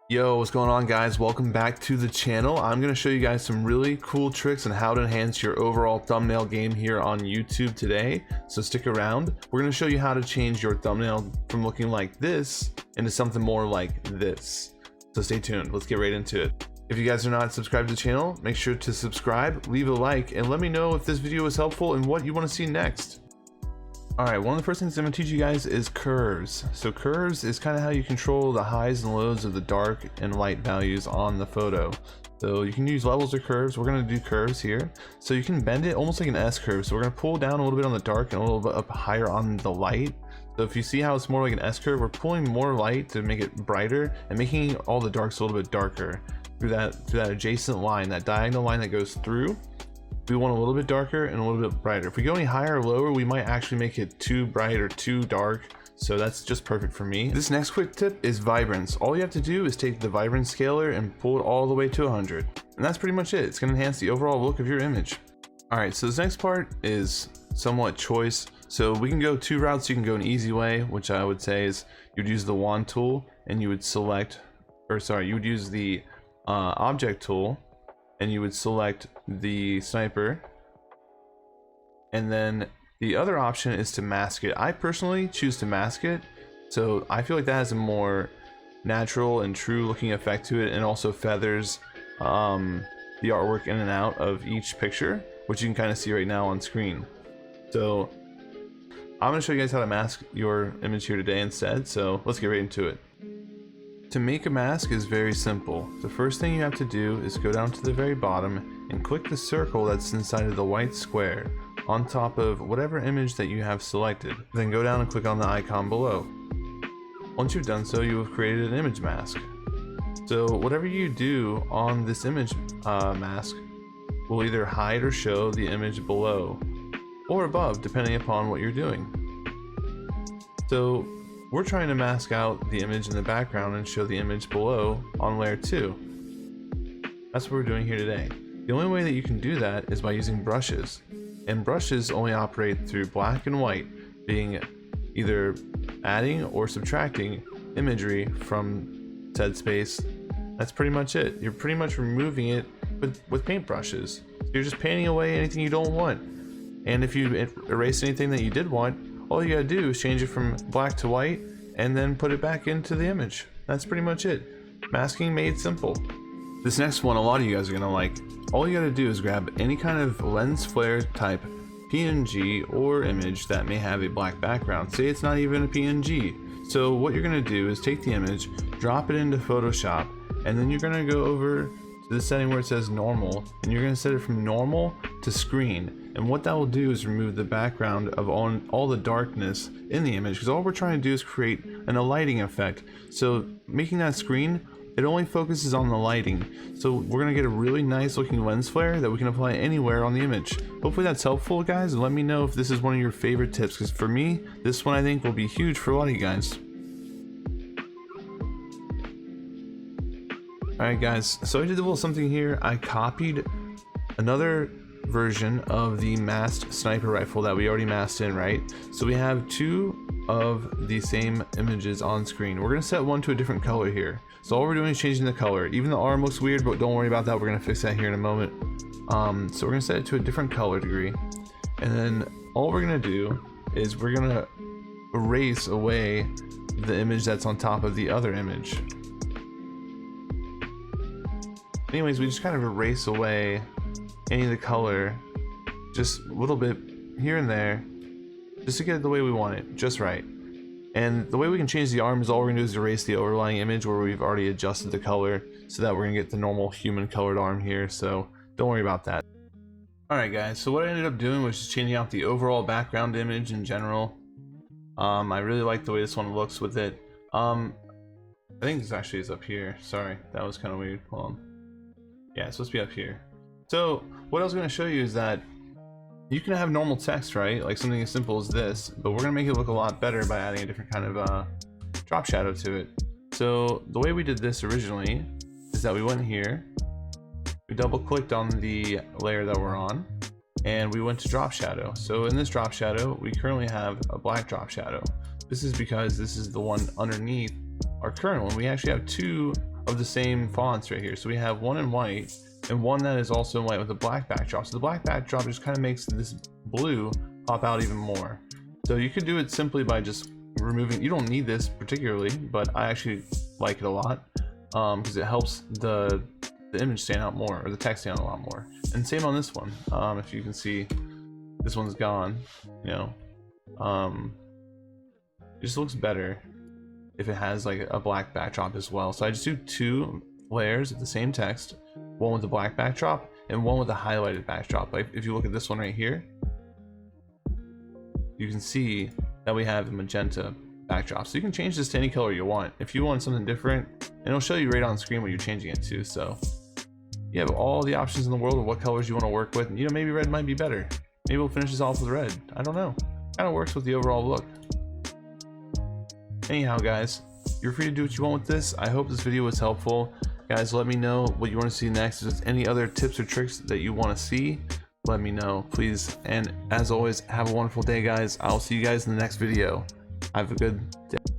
Yo, what's going on, guys? Welcome back to the channel. I'm going to show you guys some really cool tricks on how to enhance your overall thumbnail game here on YouTube today, so stick around. We're going to show you how to change your thumbnail from looking like this into something more like this, so stay tuned. Let's get right into it. If you guys are not subscribed to the channel, make sure to subscribe, leave a like, and let me know if this video was helpful and what you want to see next. Alright, one of the first things I'm going to teach you guys is curves. So curves is kind of how you control the highs and lows of the dark and light values on the photo. So you can use levels or curves. We're going to do curves here. So you can bend it almost like an S curve. So we're going to pull down a little bit on the dark and a little bit up higher on the light. So if you see how it's more like an S curve, we're pulling more light to make it brighter and making all the darks a little bit darker through that adjacent line, that diagonal line that goes through. We want a little bit darker and a little bit brighter. If we go any higher or lower, we might actually make it too bright or too dark. So that's just perfect for me. This next quick tip is vibrance. All you have to do is take the vibrance scaler and pull it all the way to 100. And that's pretty much it. It's going to enhance the overall look of your image. All right, so this next part is somewhat choice. So we can go two routes. You can go an easy way, which I would say is you'd use the wand tool and you would select, you would use the object tool and you would select the sniper, and then the other option is to mask it. I personally choose to mask it, so I feel like that has a more natural and true looking effect to it, and also feathers the artwork in and out of each picture, which you can kind of see right now on screen. So I'm going to show you guys how to mask your image here today instead, so let's get right into it. To make a mask is very simple. The first thing you have to do is go down to the very bottom and click the circle that's inside of the white square on top of whatever image that you have selected. Then go down and click on the icon below. Once you've done so, you have created an image mask. So whatever you do on this image mask will either hide or show the image below or above, depending upon what you're doing. So we're trying to mask out the image in the background and show the image below on layer 2. That's what we're doing here today. The only way that you can do that is by using brushes. And brushes only operate through black and white, being either adding or subtracting imagery from said space. That's pretty much it. You're pretty much removing it with paintbrushes. You're just painting away anything you don't want. And if you erase anything that you did want, all you gotta do is change it from black to white and then put it back into the image. That's pretty much it. Masking made simple. This next one a lot of you guys are gonna like. All you gotta do is grab any kind of lens flare type PNG or image that may have a black background. Say it's not even a PNG. So what you're gonna do is take the image, drop it into Photoshop, and then you're gonna go over to the setting where it says normal, and you're gonna set it from normal to screen. And what that will do is remove the background of all the darkness in the image, because all we're trying to do is create a lighting effect. So making that screen, it only focuses on the lighting. So we're gonna get a really nice looking lens flare that we can apply anywhere on the image. Hopefully that's helpful, guys, and let me know if this is one of your favorite tips, because for me, this one I think will be huge for a lot of you guys. Alright guys, so I did a little something here. I copied another version of the masked sniper rifle that we already masked in, right? So we have two of the same images on screen. We're gonna set one to a different color here. So all we're doing is changing the color. Even the arm looks weird, but don't worry about that. We're gonna fix that here in a moment. So we're gonna set it to a different color degree. And then all we're gonna do is we're gonna erase away the image that's on top of the other image. Anyways, we just kind of erase away any of the color, just a little bit here and there, just to get it the way we want it, just right. And the way we can change the arm is all we're gonna do is erase the overlying image where we've already adjusted the color, so that we're gonna get the normal human colored arm here, so don't worry about that. Alright guys, so what I ended up doing was just changing out the overall background image in general. I really like the way this one looks with it. I think this actually is up here. Sorry, that was kind of weird. Hold on. Yeah, it's supposed to be up here. So what I was going to show you is that you can have normal text, right? Like something as simple as this, but we're going to make it look a lot better by adding a different kind of drop shadow to it. So the way we did this originally is that we went here, we double clicked on the layer that we're on, and we went to drop shadow. So in this drop shadow, we currently have a black drop shadow. This is because this is the one underneath our current one. We actually have two of the same fonts right here. So we have one in white and one that is also in white with a black backdrop. So the black backdrop just kind of makes this blue pop out even more. So you could do it simply by just removing, you don't need this particularly, but I actually like it a lot because it helps the image stand out more, or the text stand out a lot more. And same on this one. If you can see, this one's gone, you know. It just looks better if it has like a black backdrop as well. So I just do 2 layers of the same text, one with the black backdrop and one with a highlighted backdrop. Like if you look at this one right here, you can see that we have a magenta backdrop. So you can change this to any color you want. If you want something different, and it'll show you right on screen what you're changing it to. So you have all the options in the world of what colors you want to work with. And you know, maybe red might be better. Maybe we'll finish this off with red. I don't know. Kind of works with the overall look. Anyhow, guys, you're free to do what you want with this. I hope this video was helpful. Guys, let me know what you want to see next. If there's any other tips or tricks that you want to see, let me know, please. And as always, have a wonderful day, guys. I'll see you guys in the next video. Have a good day.